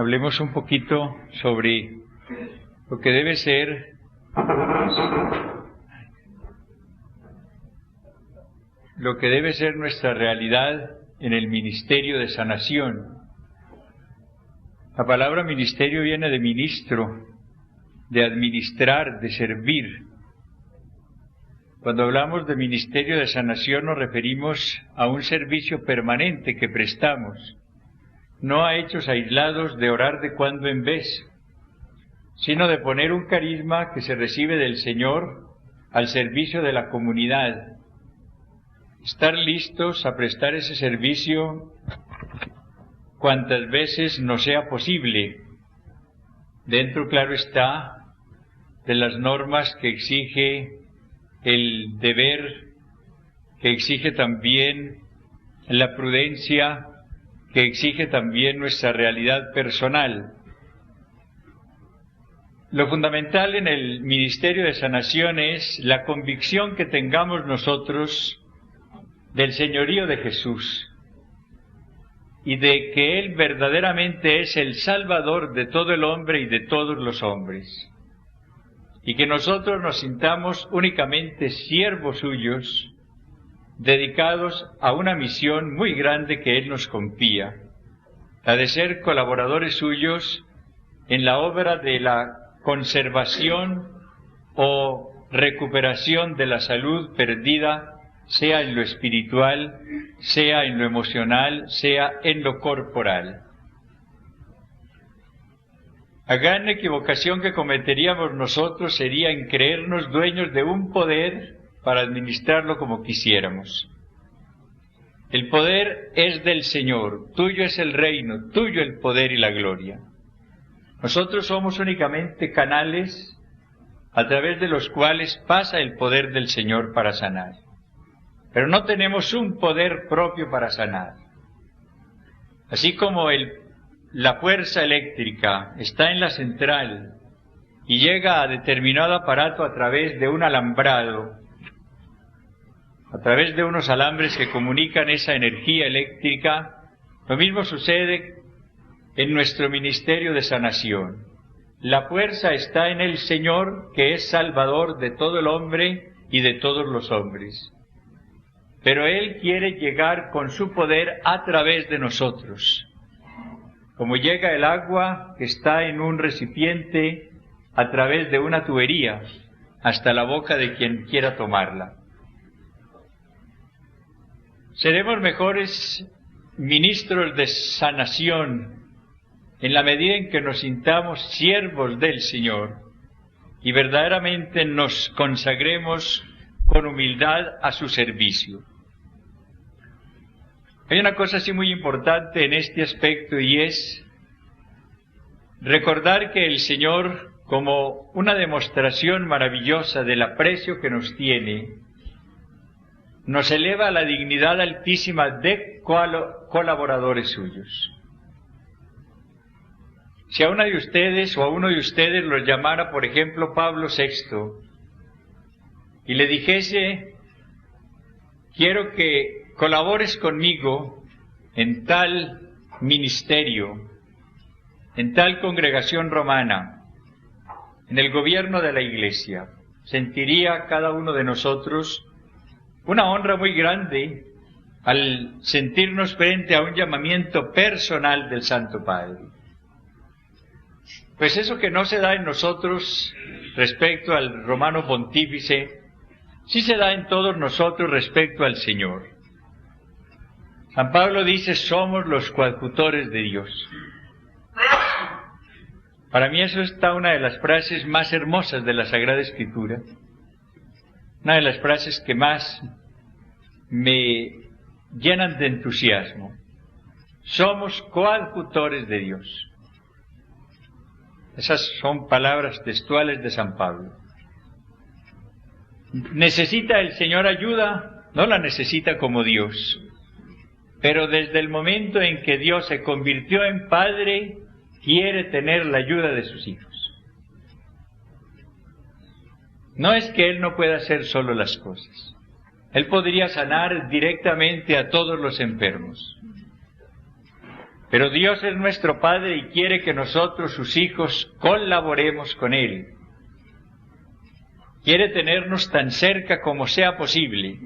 hablemos un poquito sobre lo que debe ser nuestra realidad en el ministerio de sanación. La palabra ministerio viene de ministro, de administrar, de servir. Cuando hablamos de ministerio de sanación nos referimos a un servicio permanente que prestamos, no a hechos aislados de orar de cuando en vez, sino de poner un carisma que se recibe del Señor al servicio de la comunidad. Estar listos a prestar ese servicio cuantas veces nos sea posible, dentro, claro está, de las normas que exige el deber, que exige también la prudencia, que exige también nuestra realidad personal. Lo fundamental en el ministerio de sanación es la convicción que tengamos nosotros del señorío de Jesús y de que Él verdaderamente es el Salvador de todo el hombre y de todos los hombres, y que nosotros nos sintamos únicamente siervos suyos, dedicados a una misión muy grande que Él nos confía, la de ser colaboradores suyos en la obra de la conservación o recuperación de la salud perdida, sea en lo espiritual, sea en lo emocional, sea en lo corporal. La gran equivocación que cometeríamos nosotros sería en creernos dueños de un poder para administrarlo como quisiéramos. El poder es del Señor, tuyo es el reino, tuyo el poder y la gloria. Nosotros somos únicamente canales a través de los cuales pasa el poder del Señor para sanar. Pero no tenemos un poder propio para sanar. Así como la fuerza eléctrica está en la central y llega a determinado aparato a través de un alambrado, a través de unos alambres que comunican esa energía eléctrica, lo mismo sucede en nuestro ministerio de sanación. La fuerza está en el Señor, que es Salvador de todo el hombre y de todos los hombres. Pero Él quiere llegar con su poder a través de nosotros. Como llega el agua que está en un recipiente a través de una tubería hasta la boca de quien quiera tomarla. Seremos mejores ministros de sanación en la medida en que nos sintamos siervos del Señor y verdaderamente nos consagremos con humildad a su servicio. Hay una cosa así muy importante en este aspecto y es recordar que el Señor, como una demostración maravillosa del aprecio que nos tiene, nos eleva a la dignidad altísima de colaboradores suyos. Si a una de ustedes o a uno de ustedes los llamara, por ejemplo, Pablo VI, y le dijese, quiero que colabores conmigo en tal ministerio, en tal congregación romana, en el gobierno de la Iglesia, sentiría cada uno de nosotros una honra muy grande al sentirnos frente a un llamamiento personal del Santo Padre. Pues eso que no se da en nosotros respecto al romano pontífice, sí se da en todos nosotros respecto al Señor. San Pablo dice, somos los coadjutores de Dios. Para mí eso está una de las frases más hermosas de la Sagrada Escritura, una de las frases que más me llenan de entusiasmo. Somos coadjutores de Dios. Esas son palabras textuales de San Pablo. ¿Necesita el Señor ayuda? No la necesita como Dios. Pero desde el momento en que Dios se convirtió en Padre, quiere tener la ayuda de sus hijos. No es que Él no pueda hacer solo las cosas. Él podría sanar directamente a todos los enfermos. Pero Dios es nuestro Padre y quiere que nosotros, sus hijos, colaboremos con Él. Quiere tenernos tan cerca como sea posible.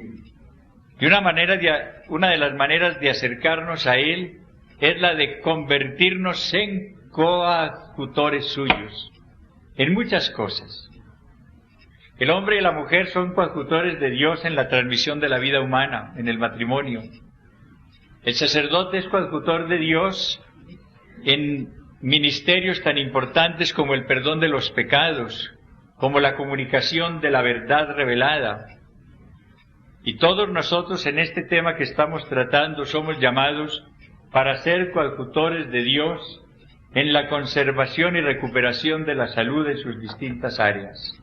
Y una de las maneras de acercarnos a Él es la de convertirnos en coadjutores suyos, en muchas cosas. El hombre y la mujer son coadjutores de Dios en la transmisión de la vida humana, en el matrimonio. El sacerdote es coadjutor de Dios en ministerios tan importantes como el perdón de los pecados, como la comunicación de la verdad revelada. Y todos nosotros en este tema que estamos tratando somos llamados para ser coadjutores de Dios en la conservación y recuperación de la salud en sus distintas áreas.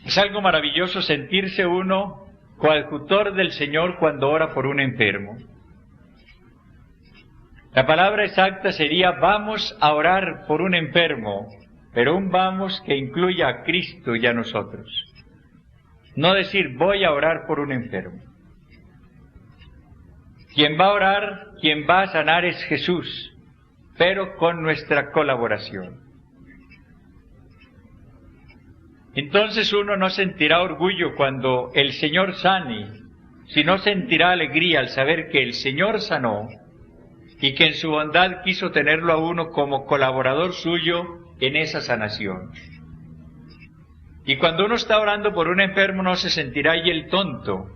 Es algo maravilloso sentirse uno coadjutor del Señor cuando ora por un enfermo. La palabra exacta sería vamos a orar por un enfermo, pero un vamos que incluya a Cristo y a nosotros. No decir voy a orar por un enfermo. Quien va a orar, quien va a sanar es Jesús, pero con nuestra colaboración. Entonces uno no sentirá orgullo cuando el Señor sane, sino sentirá alegría al saber que el Señor sanó y que en su bondad quiso tenerlo a uno como colaborador suyo en esa sanación. Y cuando uno está orando por un enfermo no se sentirá ahí el tonto.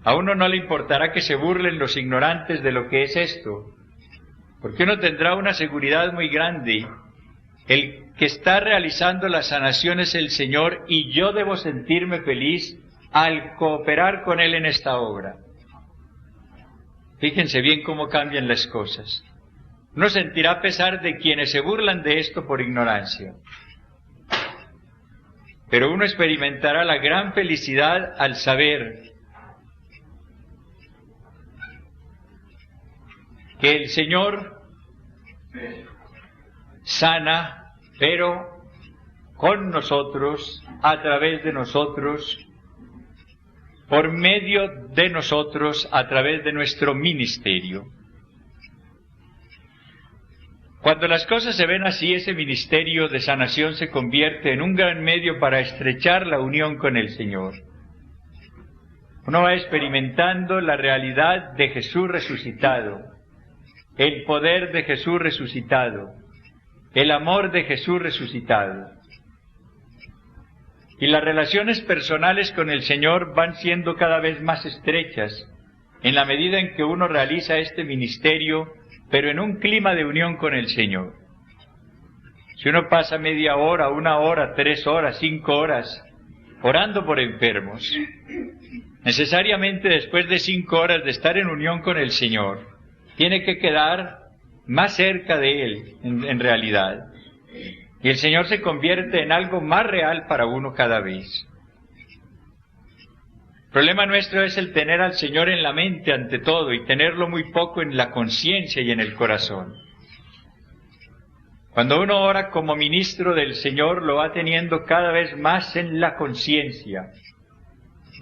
A uno no le importará que se burlen los ignorantes de lo que es esto, porque uno tendrá una seguridad muy grande. El que está realizando la sanación es el Señor y yo debo sentirme feliz al cooperar con Él en esta obra. Fíjense bien cómo cambian las cosas. Uno sentirá pesar de quienes se burlan de esto por ignorancia. Pero uno experimentará la gran felicidad al saber que el Señor sana, pero con nosotros, a través de nosotros, por medio de nosotros, a través de nuestro ministerio. Cuando las cosas se ven así, ese ministerio de sanación se convierte en un gran medio para estrechar la unión con el Señor. Uno va experimentando la realidad de Jesús resucitado, el poder de Jesús resucitado, el amor de Jesús resucitado. Y las relaciones personales con el Señor van siendo cada vez más estrechas en la medida en que uno realiza este ministerio, pero en un clima de unión con el Señor. Si uno pasa media hora, 1 hora, 3 horas, 5 horas, orando por enfermos, necesariamente después de 5 horas de estar en unión con el Señor, tiene que quedar más cerca de Él, en realidad. Y el Señor se convierte en algo más real para uno cada vez. El problema nuestro es el tener al Señor en la mente ante todo y tenerlo muy poco en la conciencia y en el corazón. Cuando uno ora como ministro del Señor, lo va teniendo cada vez más en la conciencia.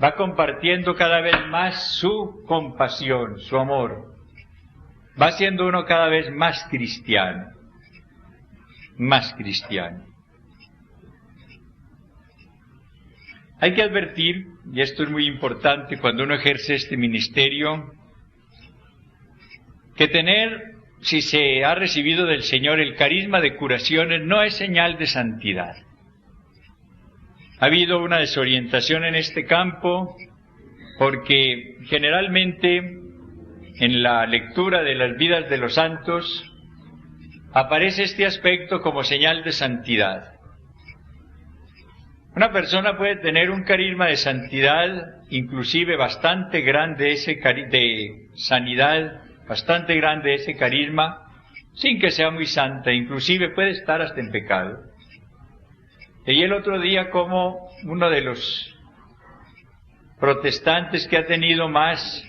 Va compartiendo cada vez más su compasión, su amor. Va siendo uno cada vez más cristiano. Más cristiano. Hay que advertir, y esto es muy importante cuando uno ejerce este ministerio, que tener, si se ha recibido del Señor el carisma de curaciones, no es señal de santidad. Ha habido una desorientación en este campo, porque generalmente en la lectura de las vidas de los santos aparece este aspecto como señal de santidad. Una persona puede tener un carisma de santidad, inclusive bastante grande de sanidad, bastante grande ese carisma, sin que sea muy santa, inclusive puede estar hasta en pecado. Leí el otro día como uno de los protestantes que ha tenido más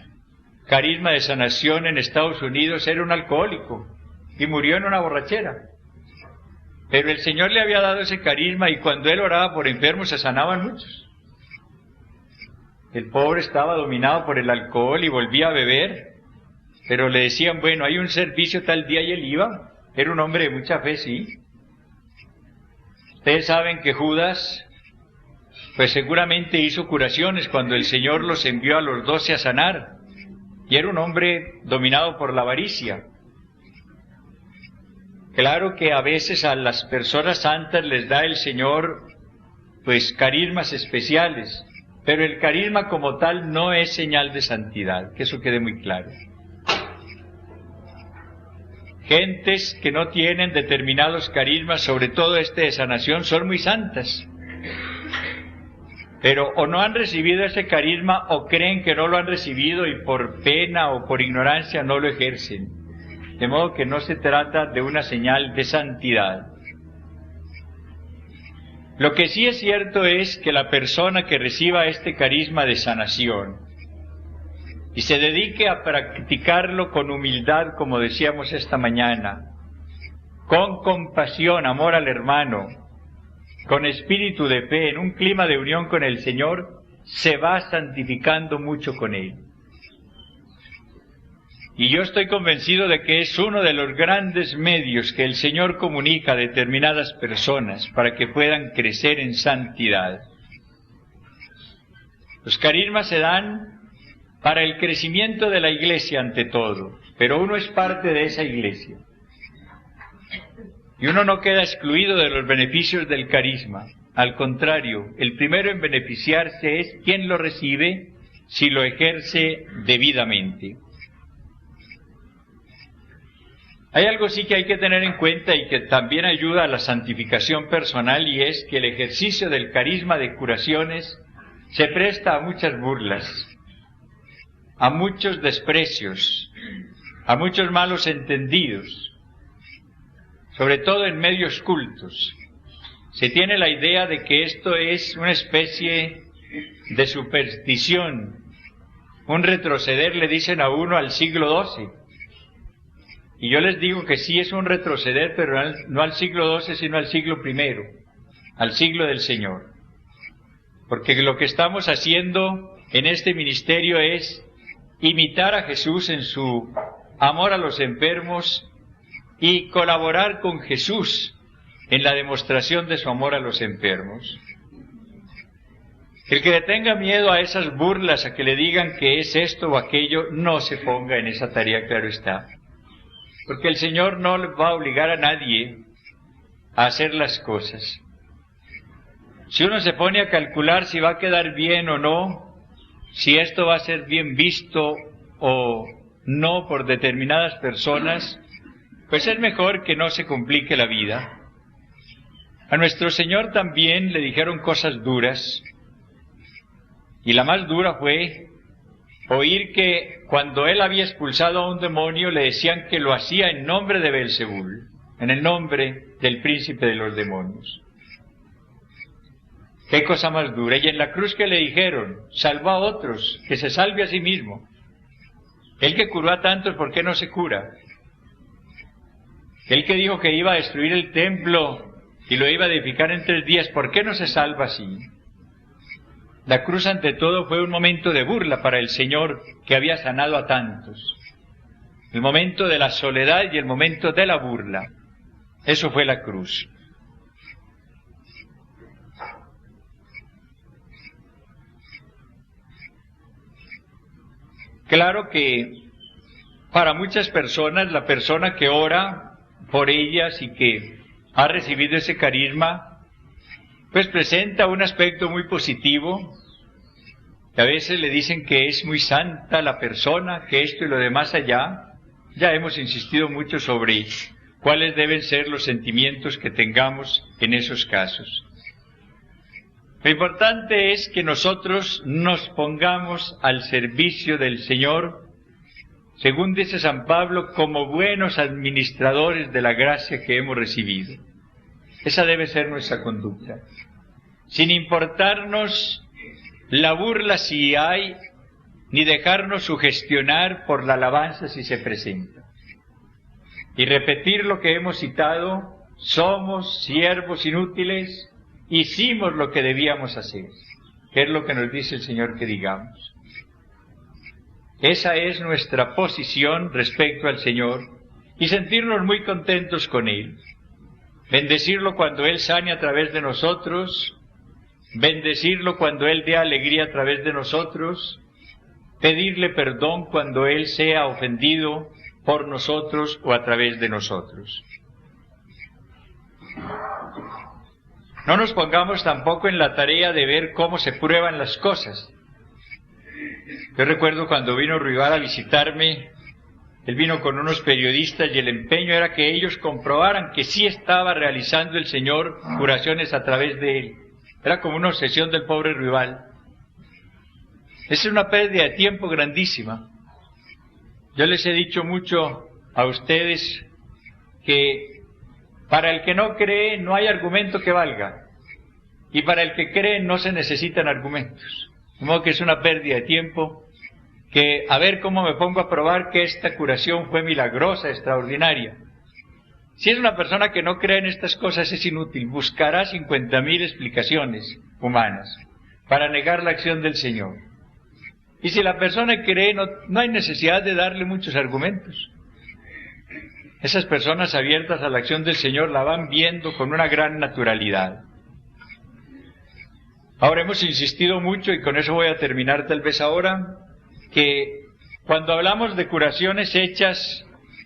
carisma de sanación en Estados Unidos era un alcohólico y murió en una borrachera. Pero el Señor le había dado ese carisma y cuando él oraba por enfermos se sanaban muchos. El pobre estaba dominado por el alcohol y volvía a beber pero le decían, bueno, hay un servicio tal día y él iba. Era un hombre de mucha fe, sí. Ustedes saben que Judas, pues seguramente hizo curaciones cuando el Señor los envió a los 12 a sanar, y era un hombre dominado por la avaricia. Claro que a veces a las personas santas les da el Señor, pues, carismas especiales, pero el carisma como tal no es señal de santidad, que eso quede muy claro. Gentes que no tienen determinados carismas, sobre todo este de sanación, son muy santas, pero o no han recibido ese carisma o creen que no lo han recibido y por pena o por ignorancia no lo ejercen. De modo que no se trata de una señal de santidad. Lo que sí es cierto es que la persona que reciba este carisma de sanación y se dedique a practicarlo con humildad, como decíamos esta mañana, con compasión, amor al hermano, con espíritu de fe, en un clima de unión con el Señor, se va santificando mucho con Él. Y yo estoy convencido de que es uno de los grandes medios que el Señor comunica a determinadas personas para que puedan crecer en santidad. Los carismas se dan para el crecimiento de la iglesia ante todo, pero uno es parte de esa iglesia. Y uno no queda excluido de los beneficios del carisma. Al contrario, el primero en beneficiarse es quien lo recibe si lo ejerce debidamente. Hay algo sí que hay que tener en cuenta y que también ayuda a la santificación personal, y es que el ejercicio del carisma de curaciones se presta a muchas burlas, a muchos desprecios, a muchos malos entendidos, sobre todo en medios cultos. Se tiene la idea de que esto es una especie de superstición, un retroceder, le dicen a uno, al siglo XII. Y yo les digo que sí es un retroceder, pero no al siglo XII, sino al siglo I, al siglo del Señor. Porque lo que estamos haciendo en este ministerio es imitar a Jesús en su amor a los enfermos y colaborar con Jesús en la demostración de su amor a los enfermos. El que le tenga miedo a esas burlas, a que le digan que es esto o aquello, no se ponga en esa tarea, claro está. Porque el Señor no va a obligar a nadie a hacer las cosas. Si uno se pone a calcular si va a quedar bien o no, si esto va a ser bien visto o no por determinadas personas, pues es mejor que no se complique la vida. A nuestro Señor también le dijeron cosas duras, y la más dura fue oír que cuando él había expulsado a un demonio le decían que lo hacía en nombre de Belzebul, en el nombre del príncipe de los demonios. Qué cosa más dura. Y en la cruz que le dijeron, salvó a otros, que se salve a sí mismo. Él que curó a tantos, ¿por qué no se cura? Él que dijo que iba a destruir el templo y lo iba a edificar en 3 días, ¿por qué no se salva así? La cruz ante todo fue un momento de burla para el Señor que había sanado a tantos. El momento de la soledad y el momento de la burla. Eso fue la cruz. Claro que para muchas personas, la persona que ora por ellas y que ha recibido ese carisma, pues presenta un aspecto muy positivo. A veces le dicen que es muy santa la persona, que esto y lo demás allá. Ya hemos insistido mucho sobre cuáles deben ser los sentimientos que tengamos en esos casos. Lo importante es que nosotros nos pongamos al servicio del Señor, según dice San Pablo, como buenos administradores de la gracia que hemos recibido. Esa debe ser nuestra conducta, sin importarnos la burla si hay, ni dejarnos sugestionar por la alabanza si se presenta. Y repetir lo que hemos citado: somos siervos inútiles, hicimos lo que debíamos hacer, que es lo que nos dice el Señor que digamos. Esa es nuestra posición respecto al Señor, y sentirnos muy contentos con Él. Bendecirlo cuando Él sane a través de nosotros, bendecirlo cuando Él dé alegría a través de nosotros, pedirle perdón cuando Él sea ofendido por nosotros o a través de nosotros. No nos pongamos tampoco en la tarea de ver cómo se prueban las cosas. Yo recuerdo cuando vino Ruibal a visitarme, él vino con unos periodistas y el empeño era que ellos comprobaran que sí estaba realizando el Señor curaciones a través de él. Era como una obsesión del pobre Ruibal. Esa es una pérdida de tiempo grandísima. Yo les he dicho mucho a ustedes que para el que no cree no hay argumento que valga, y para el que cree no se necesitan argumentos. De modo que es una pérdida de tiempo, que a ver cómo me pongo a probar que esta curación fue milagrosa, extraordinaria. Si es una persona que no cree en estas cosas es inútil, buscará 50.000 explicaciones humanas para negar la acción del Señor. Y si la persona cree, no hay necesidad de darle muchos argumentos. Esas personas abiertas a la acción del Señor la van viendo con una gran naturalidad. Ahora hemos insistido mucho, y con eso voy a terminar tal vez ahora, que cuando hablamos de curaciones hechas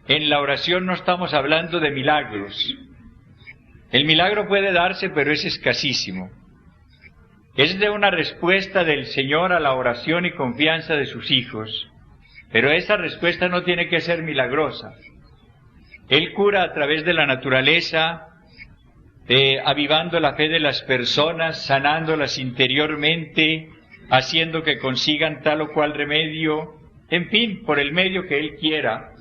en la oración no estamos hablando de milagros. El milagro puede darse, pero es escasísimo. Es de una respuesta del Señor a la oración y confianza de sus hijos, pero esa respuesta no tiene que ser milagrosa. Él cura a través de la naturaleza, avivando la fe de las personas, sanándolas interiormente, haciendo que consigan tal o cual remedio, en fin, por el medio que Él quiera,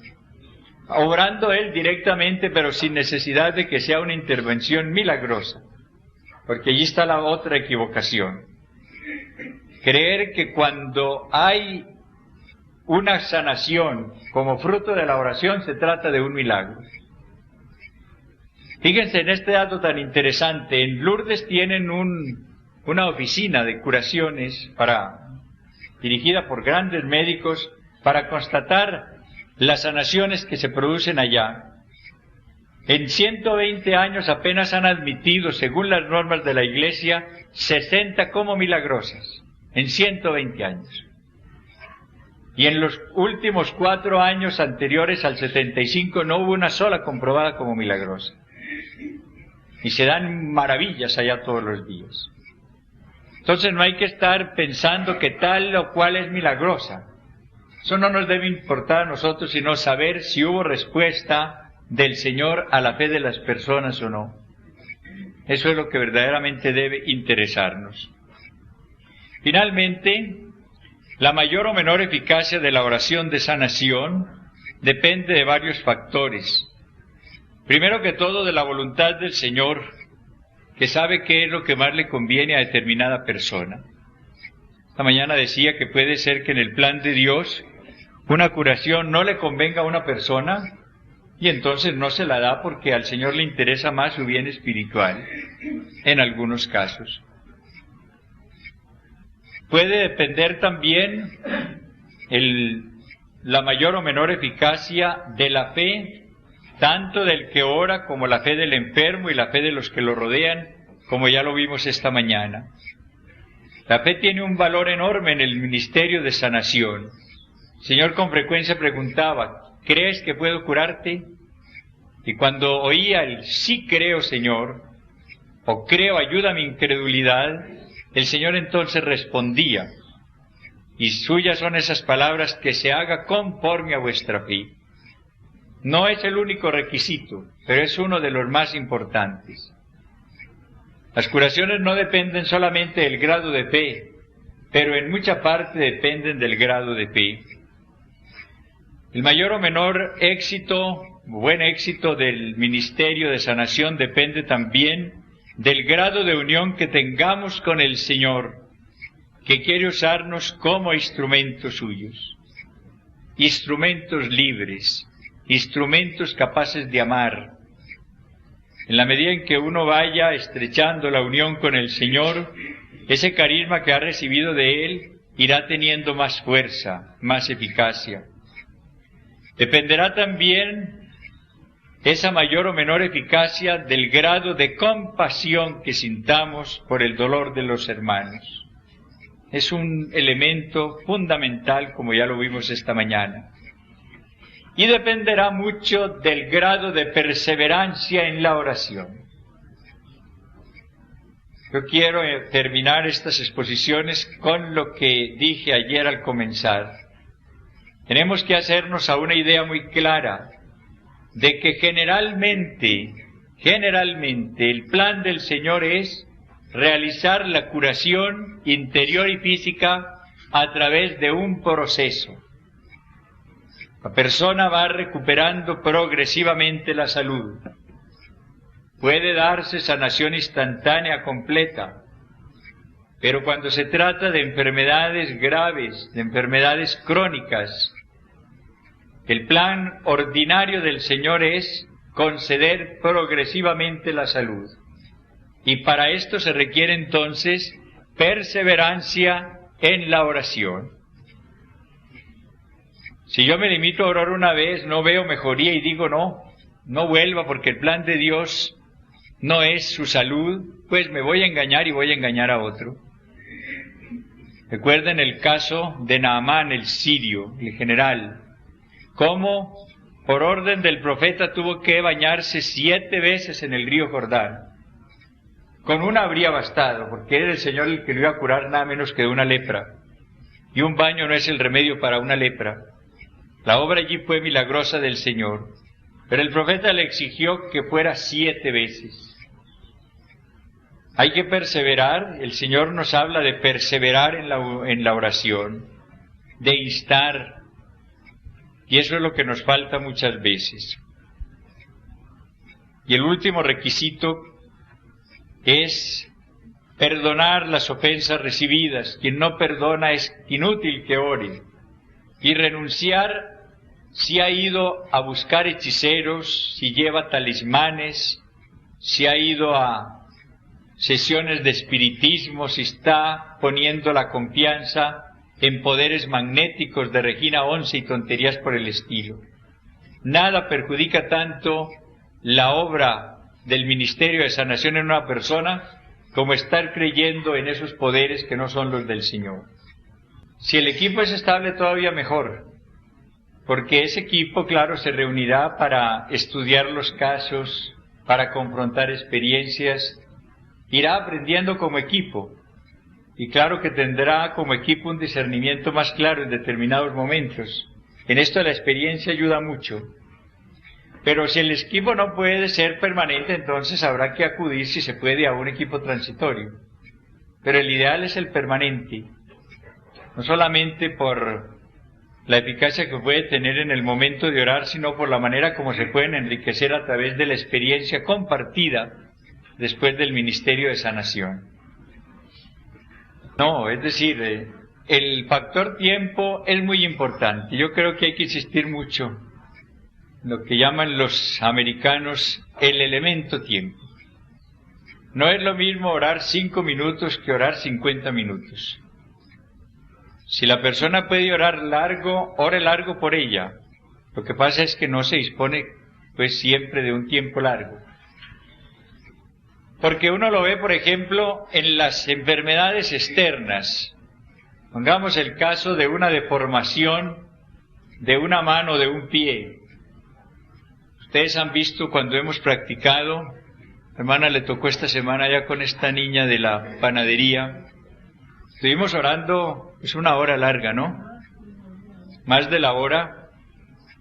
obrando Él directamente, pero sin necesidad de que sea una intervención milagrosa. Porque allí está la otra equivocación. Creer que cuando hay una sanación como fruto de la oración se trata de un milagro. Fíjense en este dato tan interesante. En Lourdes tienen una oficina de curaciones dirigida por grandes médicos para constatar las sanaciones que se producen allá. En 120 años apenas han admitido, según las normas de la Iglesia, 60 como milagrosas. En 120 años. Y en los últimos 4 años anteriores al 75 no hubo una sola comprobada como milagrosa. Y se dan maravillas allá todos los días. Entonces no hay que estar pensando que tal o cual es milagrosa. Eso no nos debe importar a nosotros, sino saber si hubo respuesta del Señor a la fe de las personas o no. Eso es lo que verdaderamente debe interesarnos. Finalmente, la mayor o menor eficacia de la oración de sanación depende de varios factores. Primero que todo, de la voluntad del Señor, que sabe qué es lo que más le conviene a determinada persona. Esta mañana decía que puede ser que en el plan de Dios una curación no le convenga a una persona, y entonces no se la da porque al Señor le interesa más su bien espiritual, en algunos casos. Puede depender también la mayor o menor eficacia de la fe, tanto del que ora como la fe del enfermo y la fe de los que lo rodean, como ya lo vimos esta mañana. La fe tiene un valor enorme en el ministerio de sanación. El Señor con frecuencia preguntaba, ¿crees que puedo curarte? Y cuando oía el sí creo, Señor, o creo, ayuda a mi incredulidad, el Señor entonces respondía, y suyas son esas palabras, que se haga conforme a vuestra fe. No es el único requisito, pero es uno de los más importantes. Las curaciones no dependen solamente del grado de fe, pero en mucha parte dependen del grado de fe. El mayor o menor éxito, buen éxito del ministerio de sanación depende también del grado de unión que tengamos con el Señor, que quiere usarnos como instrumentos suyos, instrumentos libres, instrumentos capaces de amar. En la medida en que uno vaya estrechando la unión con el Señor, ese carisma que ha recibido de Él irá teniendo más fuerza, más eficacia. Dependerá también esa mayor o menor eficacia del grado de compasión que sintamos por el dolor de los hermanos. Es un elemento fundamental, como ya lo vimos esta mañana. Y dependerá mucho del grado de perseverancia en la oración. Yo quiero terminar estas exposiciones con lo que dije ayer al comenzar. Tenemos que hacernos a una idea muy clara de que generalmente el plan del Señor es realizar la curación interior y física a través de un proceso. La persona va recuperando progresivamente la salud. Puede darse sanación instantánea completa, pero cuando se trata de enfermedades graves, de enfermedades crónicas, el plan ordinario del Señor es conceder progresivamente la salud. Y para esto se requiere entonces perseverancia en la oración. Si yo me limito a orar una vez, no veo mejoría y digo no vuelva porque el plan de Dios no es su salud, pues me voy a engañar y voy a engañar a otro. Recuerden el caso de Naamán el sirio, el general, cómo por orden del profeta tuvo que bañarse 7 veces en el río Jordán. Con una habría bastado, porque era el Señor el que lo iba a curar nada menos que de una lepra. Y un baño no es el remedio para una lepra. La obra allí fue milagrosa del Señor, pero el profeta le exigió que fuera 7 veces. Hay que perseverar, el Señor nos habla de perseverar en la oración, de instar, y eso es lo que nos falta muchas veces. Y el último requisito es perdonar las ofensas recibidas. Quien no perdona es inútil que ore. Y renunciar si ha ido a buscar hechiceros, si lleva talismanes, si ha ido a sesiones de espiritismo, si está poniendo la confianza en poderes magnéticos de Regina 11 y tonterías por el estilo. Nada perjudica tanto la obra del ministerio de sanación en una persona como estar creyendo en esos poderes que no son los del Señor. Si el equipo es estable, todavía mejor, porque ese equipo, claro, se reunirá para estudiar los casos, para confrontar experiencias, irá aprendiendo como equipo, y claro que tendrá como equipo un discernimiento más claro en determinados momentos. En esto la experiencia ayuda mucho. Pero si el equipo no puede ser permanente, entonces habrá que acudir, si se puede, a un equipo transitorio. Pero el ideal es el permanente, no solamente por la eficacia que puede tener en el momento de orar, sino por la manera como se pueden enriquecer a través de la experiencia compartida después del ministerio de sanación. No, es decir, el factor tiempo es muy importante. Yo creo que hay que insistir mucho lo que llaman los americanos el elemento tiempo. No es lo mismo orar 5 minutos que orar 50 minutos. Si la persona puede orar largo, ore largo por ella. Lo que pasa es que no se dispone pues siempre de un tiempo largo. Porque uno lo ve, por ejemplo, en las enfermedades externas. Pongamos el caso de una deformación de una mano o de un pie. Ustedes han visto cuando hemos practicado, a hermana le tocó esta semana ya con esta niña de la panadería, estuvimos orando, es una hora larga, ¿no? Más de la hora,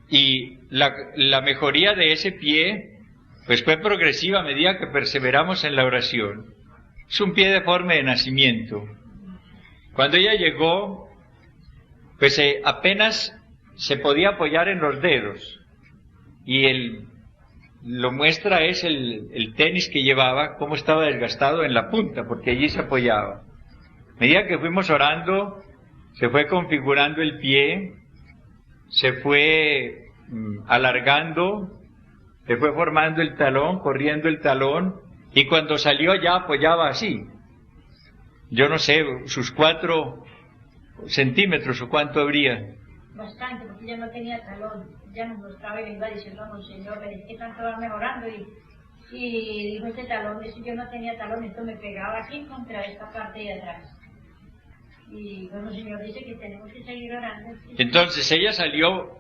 y la mejoría de ese pie, pues fue progresiva a medida que perseveramos en la oración. Es un pie deforme de nacimiento. Cuando ella llegó, pues apenas se podía apoyar en los dedos. Y lo muestra es el tenis que llevaba, cómo estaba desgastado en la punta, porque allí se apoyaba. A medida que fuimos orando, se fue configurando el pie, se fue alargando, se fue formando el talón, corriendo el talón, y cuando salió ya apoyaba así. Yo no sé, sus 4 centímetros o cuánto habría. Bastante, porque ya no tenía talón. Ya nos mostraba y le iba diciendo a Monseñor, pero es que tanto va mejorando. Y dijo este talón, eso yo no tenía talón, esto me pegaba aquí contra esta parte de atrás. Y bueno, el Señor dice que tenemos que seguir orando. Entonces ella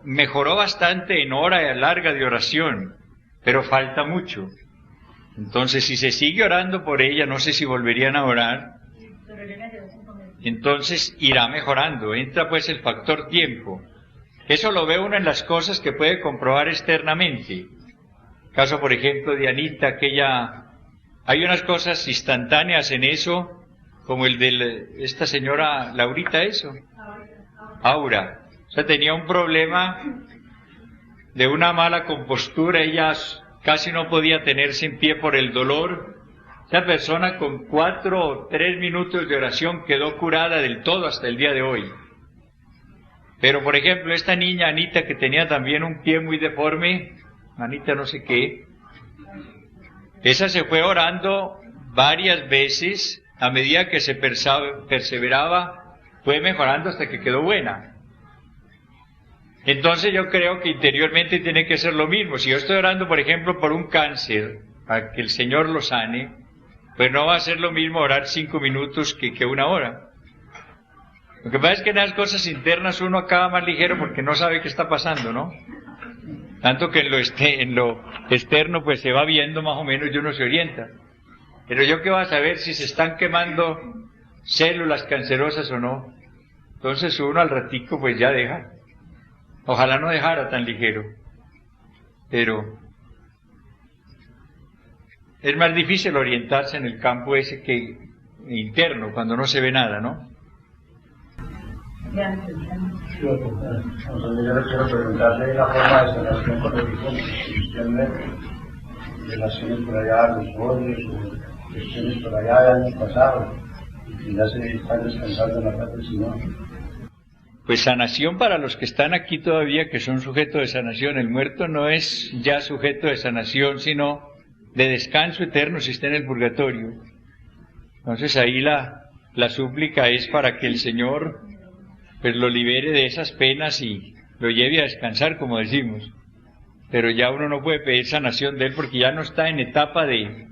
mejoró bastante en hora larga de oración, pero falta mucho. Entonces si se sigue orando por ella, no sé si volverían a orar, entonces irá mejorando. Entra pues el factor tiempo. Eso lo ve uno en las cosas que puede comprobar externamente. Caso, por ejemplo, de Anita, que hay unas cosas instantáneas en eso, como el de esta señora Laurita, eso. Aura. O sea, tenía un problema de una mala compostura, ella casi no podía tenerse en pie por el dolor. Esa persona con 4 o 3 minutos de oración quedó curada del todo hasta el día de hoy. Pero, por ejemplo, esta niña Anita, que tenía también un pie muy deforme, Anita no sé qué, esa se fue orando varias veces. A medida que se perseveraba, fue mejorando hasta que quedó buena. Entonces yo creo que interiormente tiene que ser lo mismo. Si yo estoy orando, por ejemplo, por un cáncer, para que el Señor lo sane, pues no va a ser lo mismo orar 5 minutos que 1 hora. Lo que pasa es que en las cosas internas uno acaba más ligero porque no sabe qué está pasando, ¿no? Tanto que en lo externo pues se va viendo más o menos y uno se orienta. Pero yo qué voy a saber si se están quemando células cancerosas o no. Entonces uno al ratico pues ya deja. Ojalá no dejara tan ligero. Pero es más difícil orientarse en el campo ese que interno, cuando no se ve nada, ¿no? Sí, yo le quiero preguntarle la forma de sanación con religión, si usted ve relaciones por allá, los odios o cuestiones por allá de años pasados, y que ya se están descansando en la paz del Señor. Pues sanación para los que están aquí todavía, que son sujetos de sanación. El muerto no es ya sujeto de sanación, sino de descanso eterno si está en el purgatorio. Entonces ahí la súplica es para que el Señor pues lo libere de esas penas y lo lleve a descansar, como decimos. Pero ya uno no puede pedir sanación de él porque ya no está en etapa de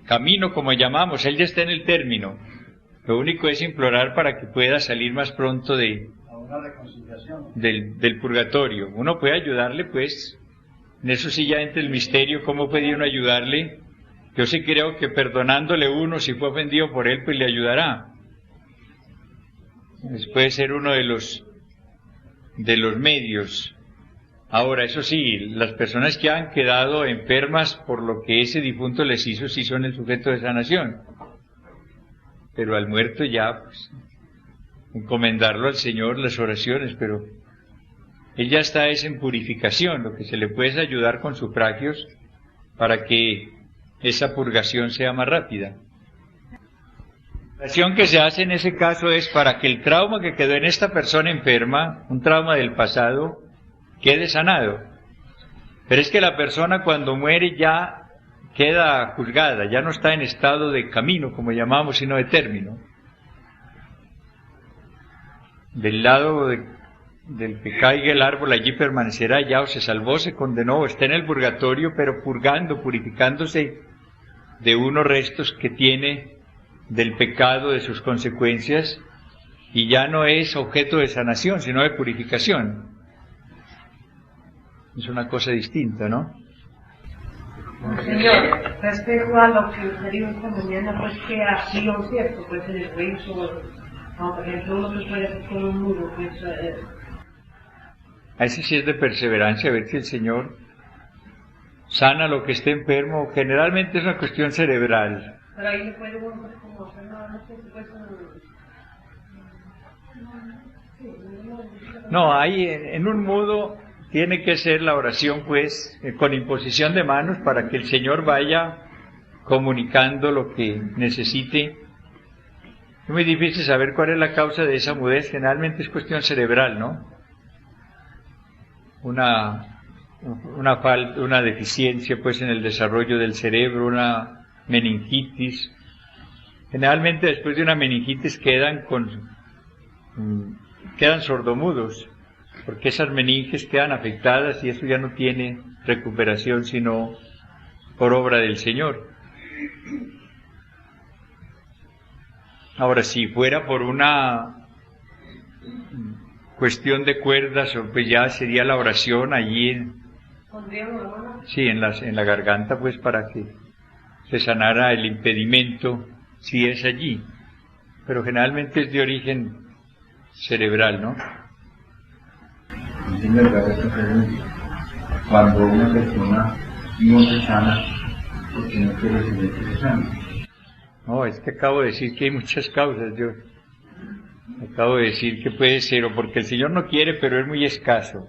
camino, como llamamos. Él ya está en el término. Lo único es implorar para que pueda salir más pronto del purgatorio. Uno puede ayudarle, pues, en eso sí ya entra el misterio, cómo puede uno ayudarle. Yo sí creo que perdonándole uno, si fue ofendido por él, pues le ayudará. Pues puede ser uno de los medios. Ahora, eso sí, las personas que han quedado enfermas por lo que ese difunto les hizo, sí son el sujeto de sanación. Pero al muerto ya, pues, encomendarlo al Señor las oraciones, pero él ya está en purificación. Lo que se le puede es ayudar con sufragios para que esa purgación sea más rápida. La oración que se hace en ese caso es para que el trauma que quedó en esta persona enferma, un trauma del pasado, quede sanado. Pero es que la persona cuando muere ya queda juzgada, ya no está en estado de camino, como llamamos, sino de término. Del lado del que caiga el árbol, allí permanecerá, ya o se salvó, se condenó, está en el purgatorio, pero purificándose de unos restos que tiene del pecado, de sus consecuencias, y ya no es objeto de sanación, sino de purificación. Es una cosa distinta, ¿no? Señor, respecto a lo que usted dijo esta mañana, pues que así lo cierto, pues en el juicio, como por ejemplo uno que puede hacer con un muro, pues... A ese sí es de perseverancia, a ver si el Señor sana lo que esté enfermo. Generalmente es una cuestión cerebral. Pero ahí le puede uno pues, como hacer nada más que pues... No, ahí en un mudo tiene que ser la oración, pues, con imposición de manos para que el Señor vaya comunicando lo que necesite. Es muy difícil saber cuál es la causa de esa mudez. Generalmente es cuestión cerebral, ¿no? Una deficiencia, pues, en el desarrollo del cerebro, una meningitis. Generalmente después de una meningitis quedan sordomudos, porque esas meninges quedan afectadas y eso ya no tiene recuperación sino por obra del Señor. Ahora, si fuera por una cuestión de cuerdas, pues ya sería la oración allí en la garganta, pues para que se sanara el impedimento, si es allí. Pero generalmente es de origen cerebral, ¿no? Cuando una persona no se sana, porque no quiere que se sane. No, es que acabo de decir que hay muchas causas. Yo acabo de decir que puede ser o porque el Señor no quiere, pero es muy escaso.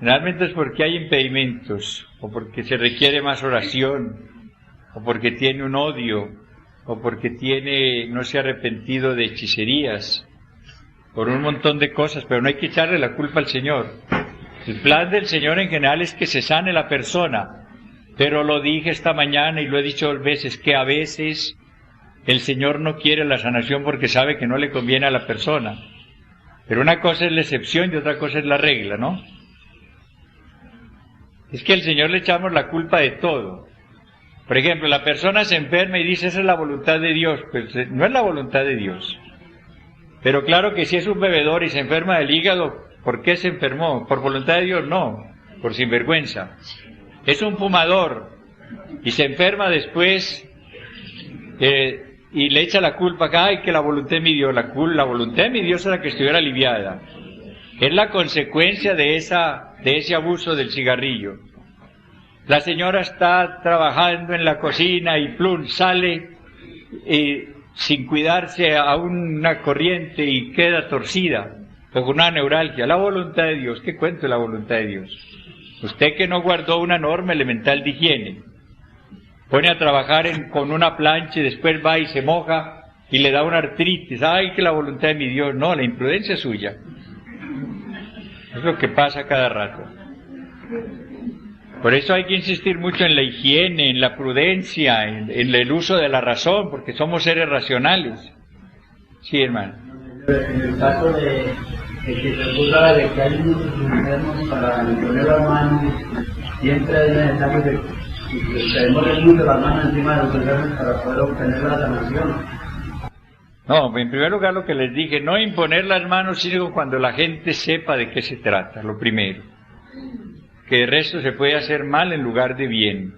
Generalmente es porque hay impedimentos, o porque se requiere más oración, o porque tiene un odio, o porque no se ha arrepentido de hechicerías, por un montón de cosas, pero no hay que echarle la culpa al Señor. El plan del Señor en general es que se sane la persona, pero lo dije esta mañana y lo he dicho 2 veces, que a veces el Señor no quiere la sanación porque sabe que no le conviene a la persona. Pero una cosa es la excepción y otra cosa es la regla, ¿no? Es que al Señor le echamos la culpa de todo. Por ejemplo, la persona se enferma y dice, esa es la voluntad de Dios. Pues no es la voluntad de Dios. Pero claro que si es un bebedor y se enferma del hígado, ¿por qué se enfermó? ¿Por voluntad de Dios? No, por sinvergüenza. Es un fumador y se enferma después y le echa la culpa acá, ay, que la voluntad de mi Dios. La voluntad de mi Dios era que estuviera aliviada. Es la consecuencia de ese abuso del cigarrillo. La señora está trabajando en la cocina y plum, sale sin cuidarse a una corriente y queda torcida, o con una neuralgia. La voluntad de Dios, ¿qué cuento de la voluntad de Dios? Usted que no guardó una norma elemental de higiene, pone a trabajar con una plancha y después va y se moja y le da una artritis. ¡Ay, que la voluntad de mi Dios! No, la imprudencia es suya. Es lo que pasa cada rato. Por eso hay que insistir mucho en la higiene, en la prudencia, en el uso de la razón, porque somos seres racionales. Sí, hermano. En el caso de que se acusa de que hay muchos enfermos para poner las manos, siempre es necesario que demore mucho las manos encima de los enfermos para poder obtener la sanación. No, en primer lugar lo que les dije, no imponer las manos sino cuando la gente sepa de qué se trata, lo primero. Que el resto se puede hacer mal en lugar de bien.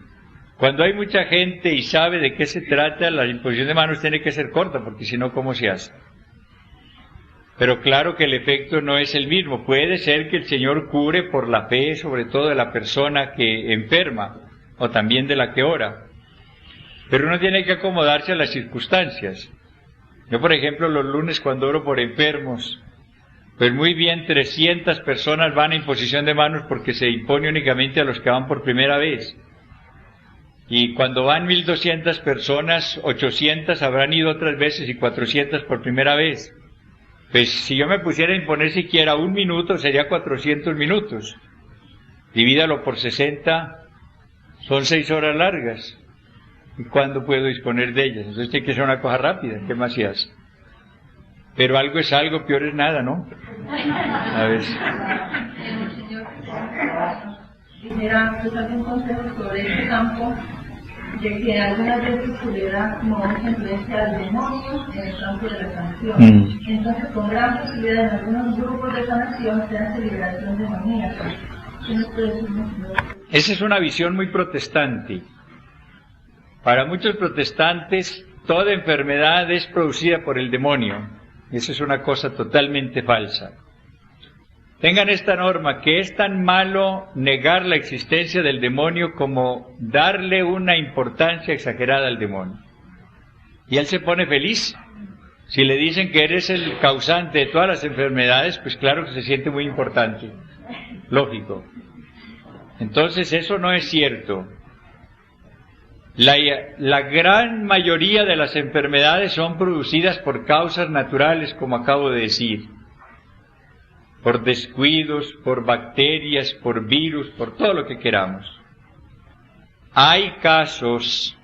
Cuando hay mucha gente y sabe de qué se trata, la imposición de manos tiene que ser corta, porque si no, ¿cómo se hace? Pero claro que el efecto no es el mismo. Puede ser que el Señor cure por la fe, sobre todo de la persona que enferma, o también de la que ora. Pero uno tiene que acomodarse a las circunstancias. Yo, por ejemplo, los lunes cuando oro por enfermos, pues muy bien, 300 personas van a imposición de manos porque se impone únicamente a los que van por primera vez. Y cuando van 1200 personas, 800 habrán ido otras veces y 400 por primera vez. Pues si yo me pusiera a imponer siquiera 1 minuto, sería 400 minutos. Divídalo por 60, son 6 horas largas. ¿Y cuándo puedo disponer de ellas? Entonces tiene que ser una cosa rápida, ¿qué más se hace? Pero algo es algo, peor es nada, ¿no? A ver. Quisiera darle un consejo sobre este campo, de que algunas veces tuviera como mucha influencia del demonio en el campo de la sanación. Entonces, con gran posibilidad en algunos grupos de sanación se hace liberación demoníaca. ¿Qué nos puede decir? Esa es una visión muy protestante. Para muchos protestantes, toda enfermedad es producida por el demonio. Esa es una cosa totalmente falsa. Tengan esta norma, que es tan malo negar la existencia del demonio como darle una importancia exagerada al demonio. Y él se pone feliz. Si le dicen que eres el causante de todas las enfermedades, pues claro que se siente muy importante. Lógico. Entonces eso no es cierto. La gran mayoría de las enfermedades son producidas por causas naturales, como acabo de decir. Por descuidos, por bacterias, por virus, por todo lo que queramos. Hay casos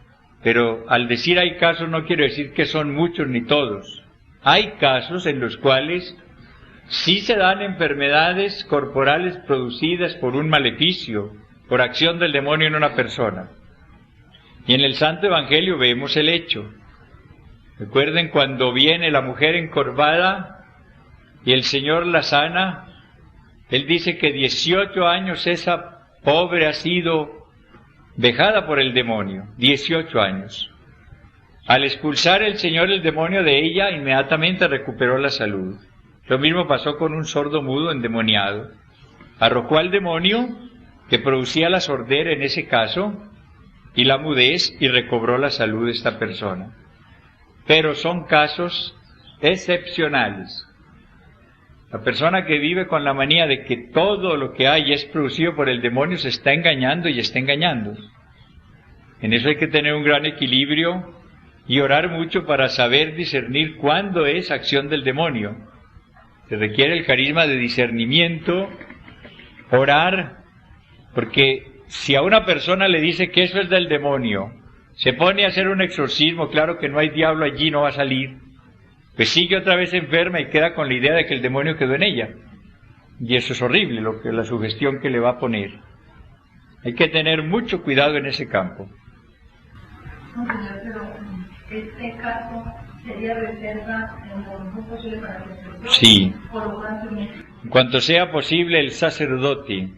Pero al decir hay casos no quiero decir que son muchos ni todos. Hay casos en los cuales sí se dan enfermedades corporales producidas por un maleficio, por acción del demonio en una persona. Y en el Santo Evangelio vemos el hecho. Recuerden cuando viene la mujer encorvada y el Señor la sana, Él dice que 18 años esa pobre ha sido vejada por el demonio, 18 años. Al expulsar el Señor el demonio de ella, inmediatamente recuperó la salud. Lo mismo pasó con un sordo mudo endemoniado. Arrojó al demonio que producía la sordera en ese caso y la mudez y recobró la salud de esta persona. Pero son casos excepcionales. La persona que vive con la manía de que todo lo que hay es producido por el demonio se está engañando y está engañando. En eso hay que tener un gran equilibrio y orar mucho para saber discernir cuándo es acción del demonio. Se requiere el carisma de discernimiento, orar, porque si a una persona le dice que eso es del demonio, se pone a hacer un exorcismo, claro que no hay diablo allí, no va a salir, pues sigue otra vez enferma y queda con la idea de que el demonio quedó en ella. Y eso es horrible, la sugestión que le va a poner. Hay que tener mucho cuidado en ese campo. No, señor, pero este caso sería reserva en lo mejor posible para que se Sí. Por lo tanto, En cuanto sea posible, el sacerdote,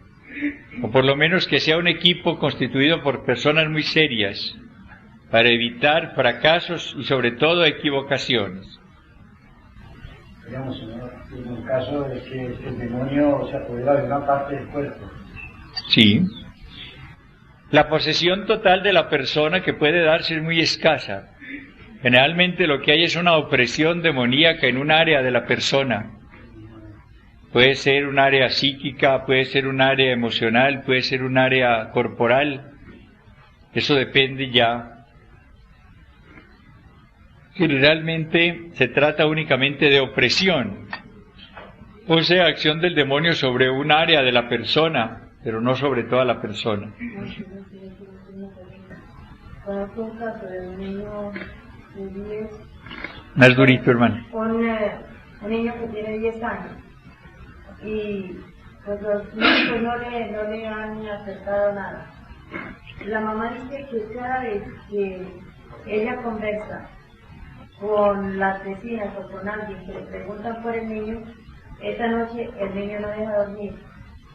o por lo menos que sea un equipo constituido por personas muy serias, para evitar fracasos y sobre todo equivocaciones. Digamos, señor, en el caso de que el demonio se apodera de una parte del cuerpo. Sí. La posesión total de la persona que puede darse es muy escasa. Generalmente lo que hay es una opresión demoníaca en un área de la persona. Puede ser un área psíquica, puede ser un área emocional, puede ser un área corporal. Eso depende ya. Generalmente se trata únicamente de opresión, o sea, acción del demonio sobre un área de la persona, pero no sobre toda la persona. Conozco un caso de un niño de 10... Más durito, hermano. Un niño que tiene 10 años. Y pues los médicos no le han acertado nada. La mamá dice que cada vez que ella conversa con las vecinas o con alguien que le preguntan por el niño, esa noche el niño no deja dormir.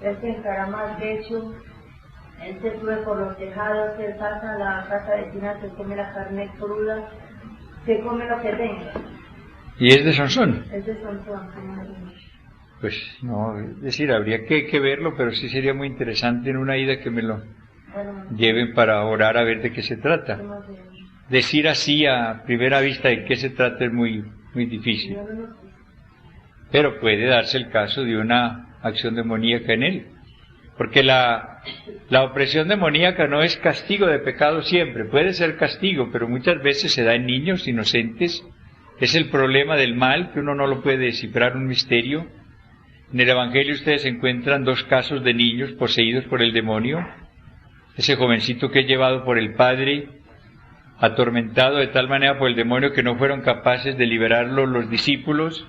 Él se encarama al techo, él se sube por los tejados, él pasa a la casa vecina, se come la carne cruda, se come lo que tenga. ¿Y es de Sansón? Es de Sansón, como Pues no, es decir, habría que verlo, pero sí sería muy interesante en una ida que me lo lleven para orar a ver de qué se trata. Decir así a primera vista de qué se trata es muy difícil. Pero puede darse el caso de una acción demoníaca en él. Porque la opresión demoníaca no es castigo de pecado siempre. Puede ser castigo, pero muchas veces se da en niños inocentes. Es el problema del mal, que uno no lo puede descifrar, un misterio. En el Evangelio ustedes encuentran 2 casos de niños poseídos por el demonio. Ese jovencito que es llevado por el padre, atormentado de tal manera por el demonio que no fueron capaces de liberarlo los discípulos,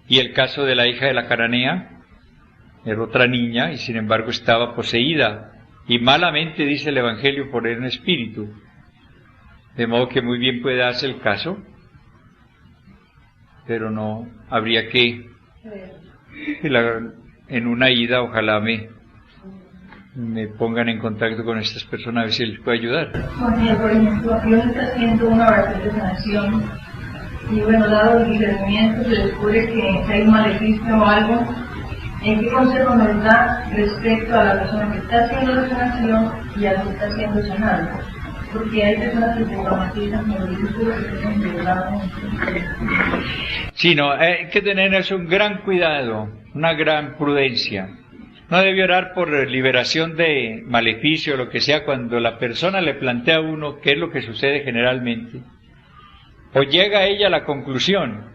y el caso de la hija de la cananea, era otra niña y sin embargo estaba poseída, y malamente dice el Evangelio por un espíritu, de modo que muy bien puede darse el caso, pero no, habría que, en una ida ojalá me pongan en contacto con estas personas a ver si les puedo ayudar. Bueno, por ejemplo, yo está haciendo una oración de sanación y bueno, dado el discernimiento se descubre que hay un maleficio o algo. ¿En qué consejo nos da respecto a la persona que está haciendo la sanación y a la que está siendo sanado? Porque hay personas que se traumatizan por el discurso que tienen liberado. Sí, no, hay que tener eso un gran cuidado, una gran prudencia. No debe orar por liberación de maleficio o lo que sea cuando la persona le plantea a uno qué es lo que sucede generalmente. O llega a ella a la conclusión.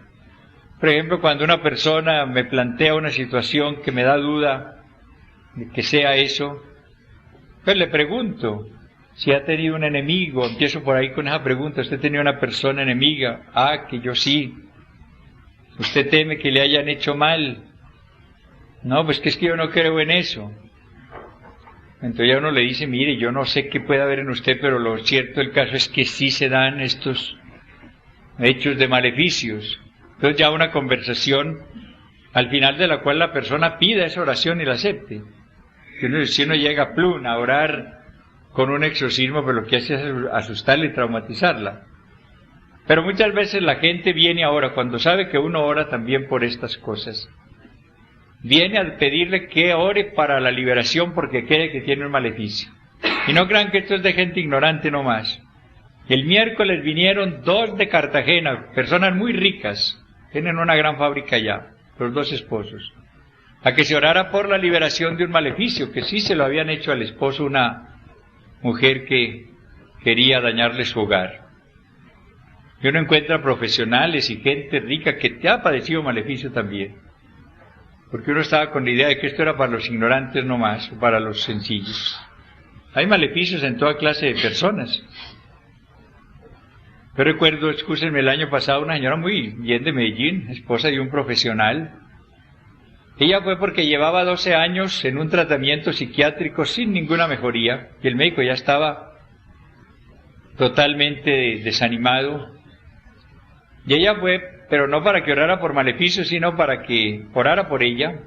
Por ejemplo, cuando una persona me plantea una situación que me da duda de que sea eso, pues le pregunto, Si ha tenido un enemigo, empiezo por ahí con esa pregunta, ¿usted tenía una persona enemiga? Ah, que yo sí. ¿Usted teme que le hayan hecho mal? No, pues que es que yo no creo en eso. Entonces ya uno le dice, mire, yo no sé qué puede haber en usted, pero lo cierto del caso es que sí se dan estos hechos de maleficios. Entonces ya una conversación al final de la cual la persona pida esa oración y la acepte. Si uno llega a plum a orar con un exorcismo, pero lo que hace es asustarla y traumatizarla. Pero muchas veces la gente viene ahora, cuando sabe que uno ora también por estas cosas, viene a pedirle que ore para la liberación porque cree que tiene un maleficio. Y no crean que esto es de gente ignorante nomás. El miércoles vinieron 2 de Cartagena, personas muy ricas, tienen una gran fábrica allá, los 2 esposos, a que se orara por la liberación de un maleficio, que sí se lo habían hecho al esposo una mujer que quería dañarle su hogar. Y uno encuentra profesionales y gente rica que te ha padecido maleficio también, porque uno estaba con la idea de que esto era para los ignorantes nomás, o para los sencillos. Hay maleficios en toda clase de personas. Yo recuerdo, excúsenme, el año pasado una señora muy bien de Medellín, esposa de un profesional. Ella fue porque llevaba 12 años en un tratamiento psiquiátrico sin ninguna mejoría, y el médico ya estaba totalmente desanimado. Y ella fue, pero no para que orara por maleficios, sino para que orara por ella.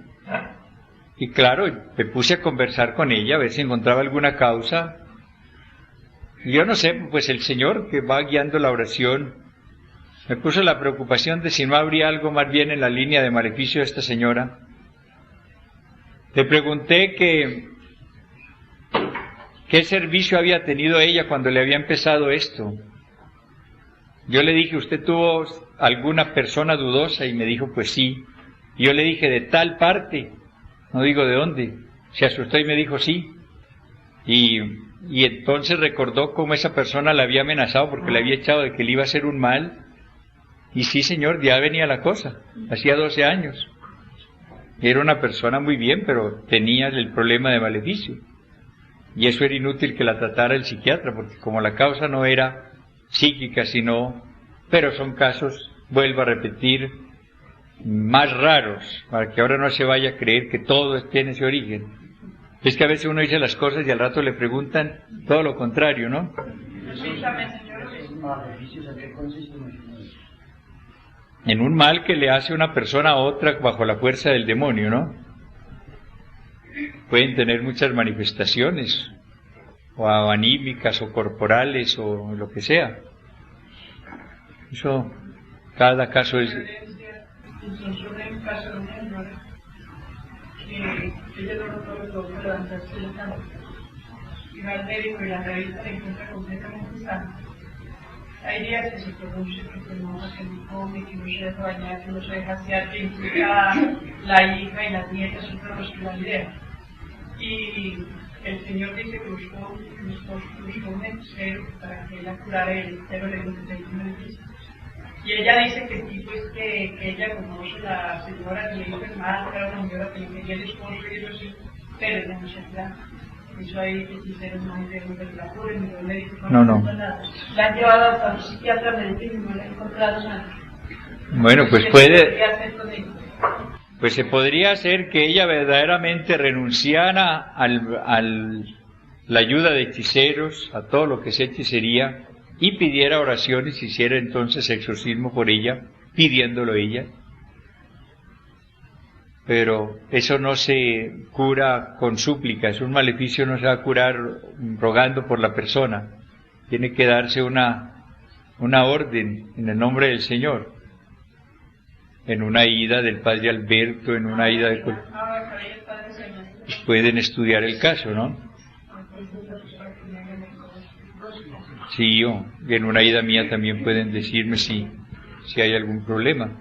Y claro, me puse a conversar con ella, a ver si encontraba alguna causa. Y yo no sé, pues el Señor que va guiando la oración, me puso la preocupación de si no habría algo más bien en la línea de maleficio de esta señora. Le pregunté qué servicio había tenido ella cuando le había empezado esto. Yo le dije, ¿usted tuvo alguna persona dudosa? Y me dijo, pues sí. Y yo le dije, ¿de tal parte? No digo de dónde. Se asustó y me dijo, sí. Y entonces recordó cómo esa persona la había amenazado porque le había echado de que le iba a hacer un mal. Y sí, señor, ya venía la cosa. Hacía 12 años. Era una persona muy bien, pero tenía el problema de maleficio. Y eso era inútil que la tratara el psiquiatra, porque como la causa no era psíquica, sino, pero son casos, vuelvo a repetir, más raros, para que ahora no se vaya a creer que todo tiene ese origen. Es que a veces uno dice las cosas y al rato le preguntan todo lo contrario, ¿no? En un mal que le hace una persona a otra bajo la fuerza del demonio, ¿no? Pueden tener muchas manifestaciones, o anímicas, o corporales, o lo que sea. Eso, cada caso es... Ella no notó que levantarse de la cama. Y va al médico y la revista la encuentra completamente sana. Hay días que se produce que no come, que no se deja bañar, que no se deja hacer, que implica la hija y las nietas son los que la lideran. Y el Señor dice que buscó un hechicero para que ella curara el cero de los beneficios. Y ella dice que sí, pues que ella conoce la señora que le dijo hermana, que era una señora que le quería el esposo y eso sí, pero ella no se atrasa. Eso ahí que sinceros no de la cura, ni los médicos no. La han llevado hasta un psiquiatra médico y no la han encontrado nada. Bueno, pues pues se podría hacer que ella verdaderamente renunciara a la ayuda de hechiceros, a todo lo que es hechicería, y pidiera oraciones, hiciera entonces exorcismo por ella, pidiéndolo ella. Pero eso no se cura con súplicas, un maleficio no se va a curar rogando por la persona. Tiene que darse una orden en el nombre del Señor. En una ida del padre Alberto, en una ida de... Pueden estudiar el caso, ¿no? Sí, yo, en una ida mía también pueden decirme si hay algún problema.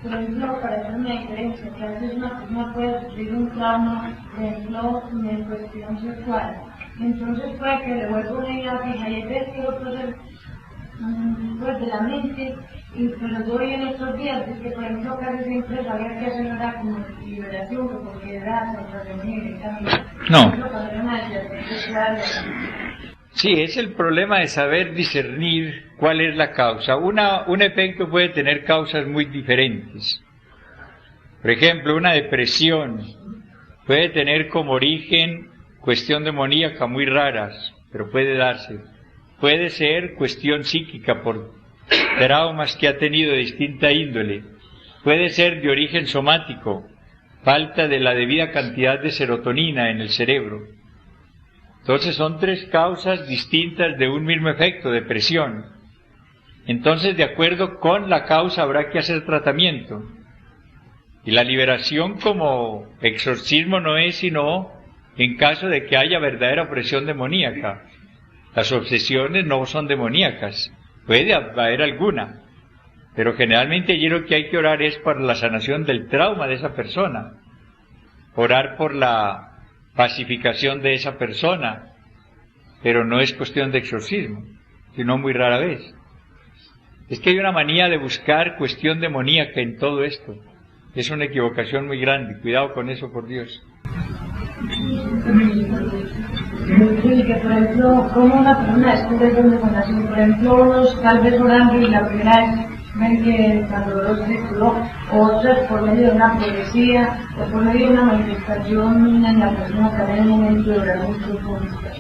Por ejemplo, para hacer una diferencia, que a veces una persona puede sufrir un trauma, por ejemplo, en cuestión sexual. Entonces puede que le vuelva una idea fija y hay veces que otro ser pues de la mente Y pues yo hoy en estos días, es que por ejemplo casi siempre sabía que hacer era como liberación, que porque era contravenir, en cambio. No. Sí, es el problema de saber discernir cuál es la causa. Un efecto puede tener causas muy diferentes. Por ejemplo, una depresión puede tener como origen cuestión demoníaca muy raras, pero puede darse. Puede ser cuestión psíquica por traumas que ha tenido de distinta índole. Puede ser de origen somático, falta de la debida cantidad de serotonina en el cerebro. Entonces son tres causas distintas de un mismo efecto, depresión. Entonces, de acuerdo con la causa habrá que hacer tratamiento. Y la liberación como exorcismo no es sino en caso de que haya verdadera opresión demoníaca. Las obsesiones no son demoníacas, puede haber alguna, pero generalmente allí lo que hay que orar es por la sanación del trauma de esa persona, orar por la pacificación de esa persona, pero no es cuestión de exorcismo, sino muy rara vez. Es que hay una manía de buscar cuestión demoníaca en todo esto. Es una equivocación muy grande. Cuidado con eso, por Dios. Sí, que por ejemplo, como una persona descubre que es demonación, por ejemplo, unos tal vez orando y la primera vez ven que cuando los circuló, otros por medio de una profecía, o por medio de una manifestación en la persona también en un momento de oración profunda.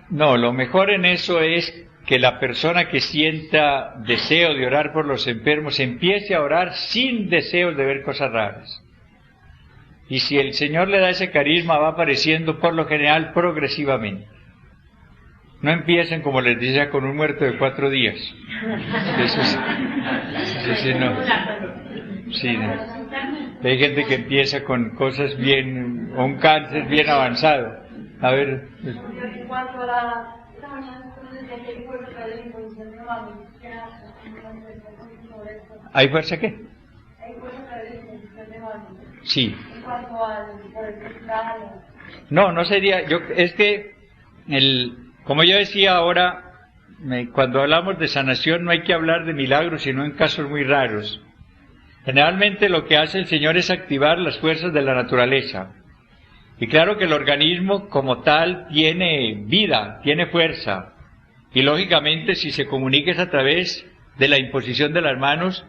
No, lo mejor en eso es que la persona que sienta deseo de orar por los enfermos empiece a orar sin deseos de ver cosas raras. Y si el Señor le da ese carisma, va apareciendo por lo general progresivamente. No empiecen, como les decía, con un muerto de 4 días. Eso no. Sí, no. Hay gente que empieza con cosas bien, o un cáncer bien avanzado. A ver. En cuanto a la... Esta mañana decía que hay fuerza para la imposición de mano. ¿Hay fuerza qué? Hay fuerza para la imposición de mano. Sí. En cuanto al cristal. No sería, es que como yo decía ahora, cuando hablamos de sanación no hay que hablar de milagros, sino en casos muy raros. Generalmente lo que hace el Señor es activar las fuerzas de la naturaleza. Y claro que el organismo como tal tiene vida, tiene fuerza. Y lógicamente si se comunica es a través de la imposición de las manos,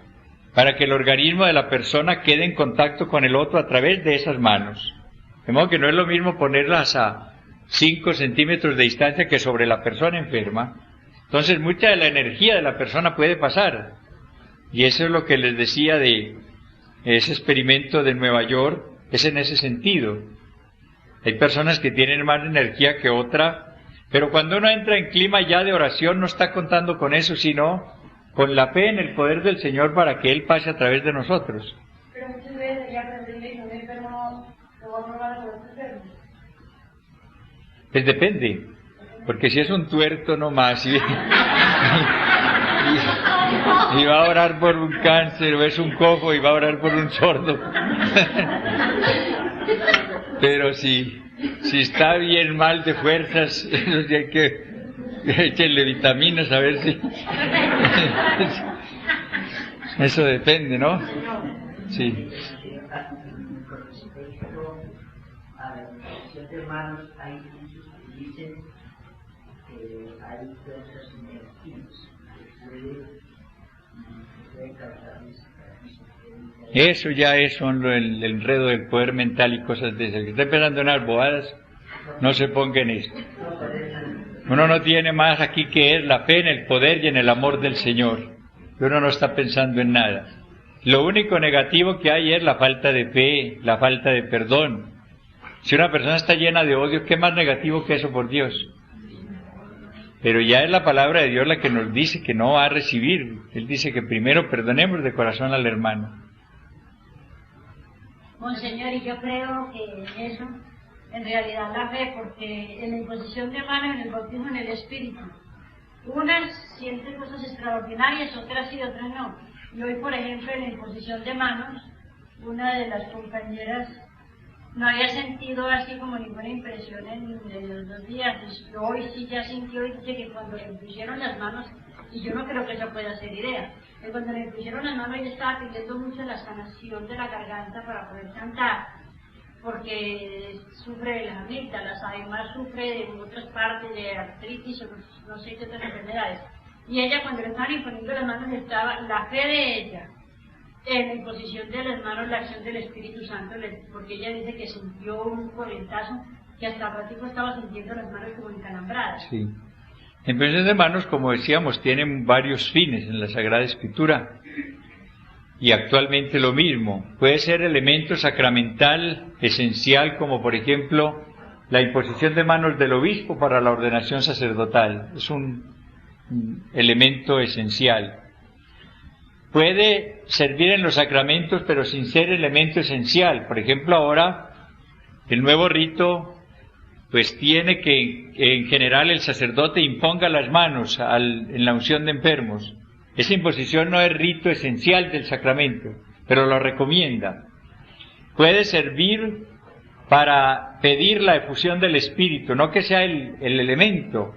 para que el organismo de la persona quede en contacto con el otro a través de esas manos. De modo que no es lo mismo ponerlas a 5 centímetros de distancia que sobre la persona enferma. Entonces mucha de la energía de la persona puede pasar. Y eso es lo que les decía de ese experimento de Nueva York, es en ese sentido. Hay personas que tienen más energía que otra, pero cuando uno entra en clima ya de oración no está contando con eso, sino con la fe en el poder del Señor para que Él pase a través de nosotros. Pero muchas veces ya aprendí que un enfermo lo va a probar a los enfermos. Pues depende, porque si es un tuerto nomás y va a orar por un cáncer, o es un cojo y va a orar por un sordo. Pero si está bien mal de fuerzas, eso sí hay que échenle vitaminas a ver si... Eso depende, ¿no? Sí. Con respecto a la imposición de manos, hay muchos que dicen que hay fuerzas negativas que pueden causarles. Eso ya es el enredo del poder mental y cosas de esas. Que está empezando en unas bobadas, no se ponga en esto. Uno no tiene más aquí que es la fe en el poder y en el amor del Señor. Uno no está pensando en nada. Lo único negativo que hay es la falta de fe, la falta de perdón. Si una persona está llena de odio, ¿qué más negativo que eso, por Dios? Pero ya es la palabra de Dios la que nos dice que no va a recibir. Él dice que primero perdonemos de corazón al hermano. Monseñor, y yo creo que eso, en realidad la fe, porque en la imposición de manos, en el bautismo en el Espíritu, unas sienten cosas extraordinarias, otras sí, otras no. Y hoy, por ejemplo, en la imposición de manos, una de las compañeras no había sentido así como ninguna impresión en los 2 días. Y hoy sí ya sintió y dice que cuando le pusieron las manos y yo no creo que esa pueda ser idea. Pero cuando le pusieron las manos, ella estaba pidiendo mucho la sanación de la garganta para poder cantar, porque sufre de las amígdalas, además sufre de otras partes de artritis o no sé qué otras enfermedades. Y ella, cuando le estaban imponiendo las manos, estaba la fe de ella en la imposición de las manos, la acción del Espíritu Santo, porque ella dice que sintió un corrientazo que hasta ratito estaba sintiendo las manos como encalambradas. Sí. La imposición de manos, como decíamos, tienen varios fines en la Sagrada Escritura. Y actualmente lo mismo. Puede ser elemento sacramental esencial, como por ejemplo la imposición de manos del obispo para la ordenación sacerdotal. Es un elemento esencial. Puede servir en los sacramentos, pero sin ser elemento esencial. Por ejemplo, ahora el nuevo rito pues tiene que en general el sacerdote imponga las manos en la unción de enfermos. Esa imposición no es rito esencial del sacramento, pero lo recomienda. Puede servir para pedir la efusión del Espíritu, no que sea el elemento,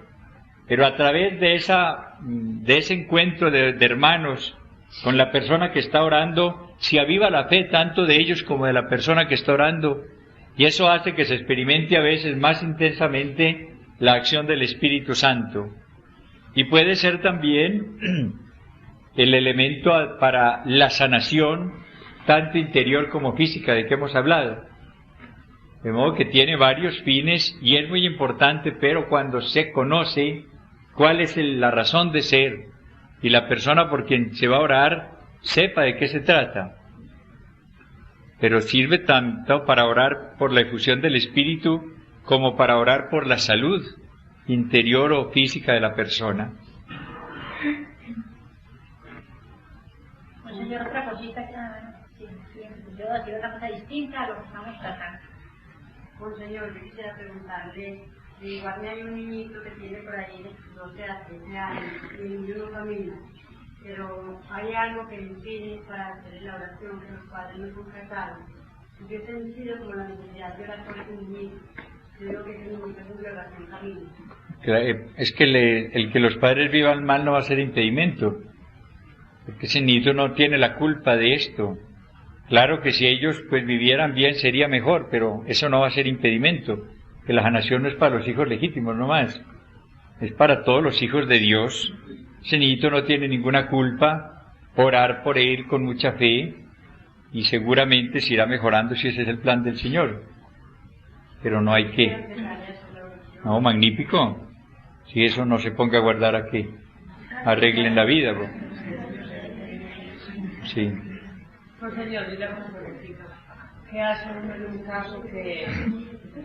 pero a través de ese encuentro de hermanos con la persona que está orando, se aviva la fe tanto de ellos como de la persona que está orando, y eso hace que se experimente a veces más intensamente la acción del Espíritu Santo. Y puede ser también el elemento para la sanación, tanto interior como física, de que hemos hablado. De modo que tiene varios fines y es muy importante, pero cuando se conoce cuál es la razón de ser y la persona por quien se va a orar sepa de qué se trata. Pero sirve tanto para orar por la efusión del Espíritu como para orar por la salud interior o física de la persona. Pues señor, otra cosita que yo decir otra cosa distinta a lo que estamos tratando. Pues señor, yo quisiera preguntarle, igual hay un niñito que tiene por ahí, no sé, a 13 años, y el niño no camina, pero hay algo que le impide para hacer la oración, que los padres no son casados. Yo he sentido como la necesidad de orar por ese niñito. Creo que ese niñito es una oración camino. Es que el que los padres vivan mal no va a ser impedimento, porque ese niño no tiene la culpa de esto. Claro que si ellos pues vivieran bien sería mejor, pero eso no va a ser impedimento, que la sanación no es para los hijos legítimos nomás, es para todos los hijos de Dios. Ese niñito no tiene ninguna culpa, orar por él con mucha fe, y seguramente se irá mejorando si ese es el plan del Señor. Pero no hay que... No, magnífico. Si eso no se ponga a guardar aquí, arreglen la vida. Bro. Sí. Pues señor, yo le hago una preguntita. ¿Qué hace uno en un caso que,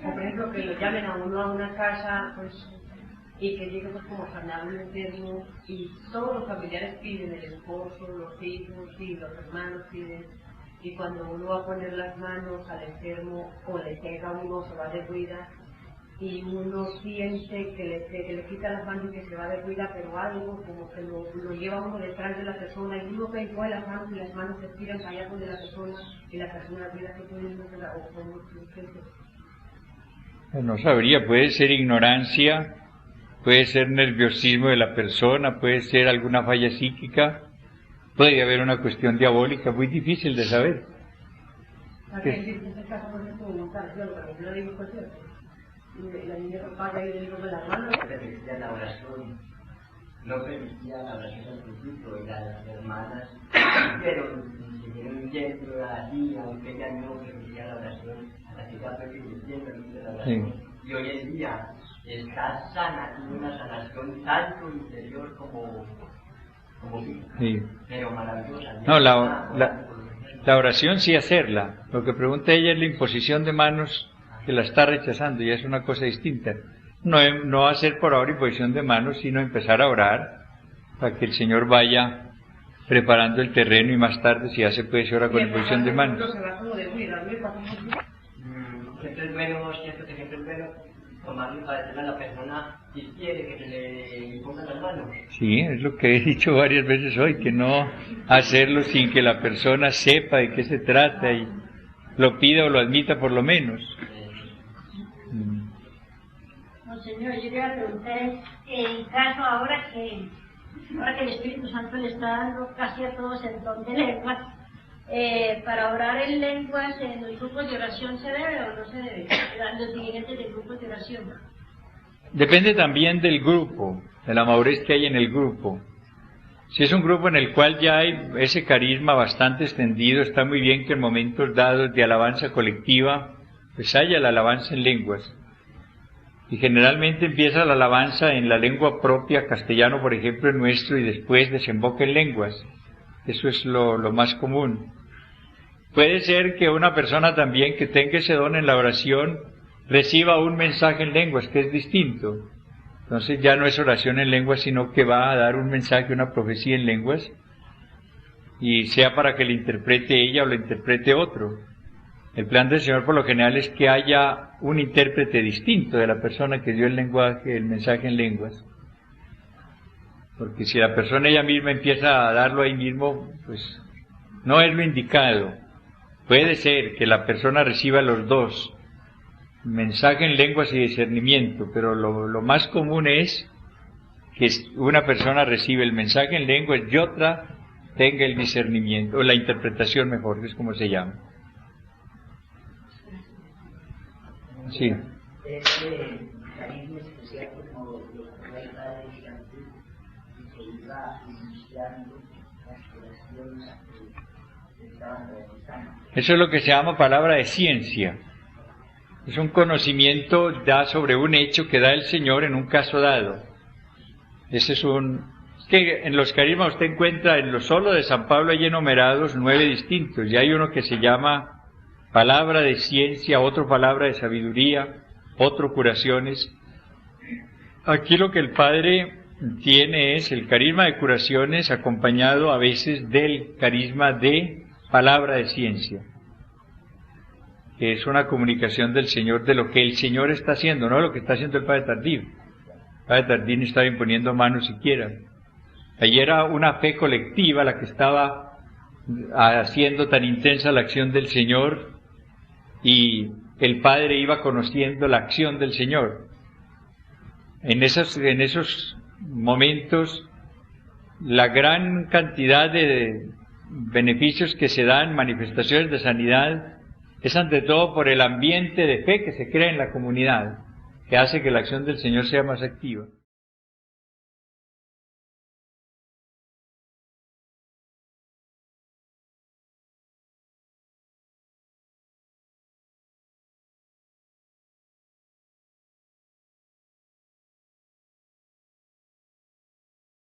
por ejemplo, que lo llamen a uno a una casa, pues, y que llegue pues como sanado el enfermo, y todos los familiares piden, el esposo, los hijos y los hermanos piden, y cuando uno va a poner las manos al enfermo o le pega a uno, se va de cuida, y uno siente que le quita las manos y que se va de cuida, pero algo como que lo lleva uno detrás de la persona, y uno que coge las manos y las manos se tiran para allá con de la persona, y la persona cuida que puede ir o como no sabría, puede ser ignorancia, puede ser nerviosismo de la persona, puede ser alguna falla psíquica, puede haber una cuestión diabólica, muy difícil de saber. La niña papá y le digo con las manos. Permitía la oración, no permitía la oración al principio, y las hermanas, pero siguieron yendo así, aunque ella no permitía la oración, hasta que ya fue permitiendo la oración. Sí. Y hoy en día está sana, tiene una sanación tanto interior como física, sí. Pero maravillosa. No, la oración sí hacerla. Lo que pregunta ella es la imposición de manos, que la está rechazando, y es una cosa distinta. No hacer por ahora imposición de manos, sino empezar a orar para que el Señor vaya preparando el terreno, y más tarde, si ya se puede, se ora con imposición de manos. Siempre es bueno, tomarle para decirle a la persona si quiere que se le impongan las manos. Sí, es lo que he dicho varias veces hoy, que no hacerlo sin que la persona sepa de qué se trata y lo pida o lo admita por lo menos. No, señor, yo le iba a preguntar, en caso ahora que ahora que el Espíritu Santo le está dando casi a todos el don de lenguas, para orar en lenguas en los grupos de oración, ¿se debe o no se debe? Los dirigentes de grupos de oración. Depende también del grupo, de la madurez que hay en el grupo. Si es un grupo en el cual ya hay ese carisma bastante extendido, está muy bien que en momentos dados de alabanza colectiva, pues haya la alabanza en lenguas. Y generalmente empieza la alabanza en la lengua propia, castellano por ejemplo el nuestro, y después desemboca en lenguas. Eso es lo más común. Puede ser que una persona también que tenga ese don en la oración reciba un mensaje en lenguas, que es distinto. Entonces ya no es oración en lenguas, sino que va a dar un mensaje, una profecía en lenguas, y sea para que le interprete ella o le interprete otro. El plan del Señor por lo general es que haya un intérprete distinto de la persona que dio el lenguaje, el mensaje en lenguas. Porque si la persona ella misma empieza a darlo ahí mismo, pues no es lo indicado. Puede ser que la persona reciba los dos, mensaje en lenguas y discernimiento, pero lo más común es que una persona recibe el mensaje en lenguas y otra tenga el discernimiento, o la interpretación mejor, que es como se llama. Sí. Este carisma especial como lo que el Padre Santo, que iba iniciando las curaciones que estaban realizando. Eso es lo que se llama palabra de ciencia. Es un conocimiento da sobre un hecho que da el Señor en un caso dado. Ese es que en los carismas usted encuentra, en lo solo de San Pablo hay enumerados 9 distintos, y hay uno que se llama palabra de ciencia, otro palabra de sabiduría, otro curaciones. Aquí lo que el Padre tiene es el carisma de curaciones acompañado a veces del carisma de palabra de ciencia, que es una comunicación del Señor de lo que el Señor está haciendo, no lo que está haciendo el Padre Tardío. El Padre Tardío no estaba imponiendo manos siquiera. Allí era una fe colectiva la que estaba haciendo tan intensa la acción del Señor, y el Padre iba conociendo la acción del Señor. En esos momentos, la gran cantidad de beneficios que se dan, manifestaciones de sanidad, es ante todo por el ambiente de fe que se crea en la comunidad, que hace que la acción del Señor sea más activa.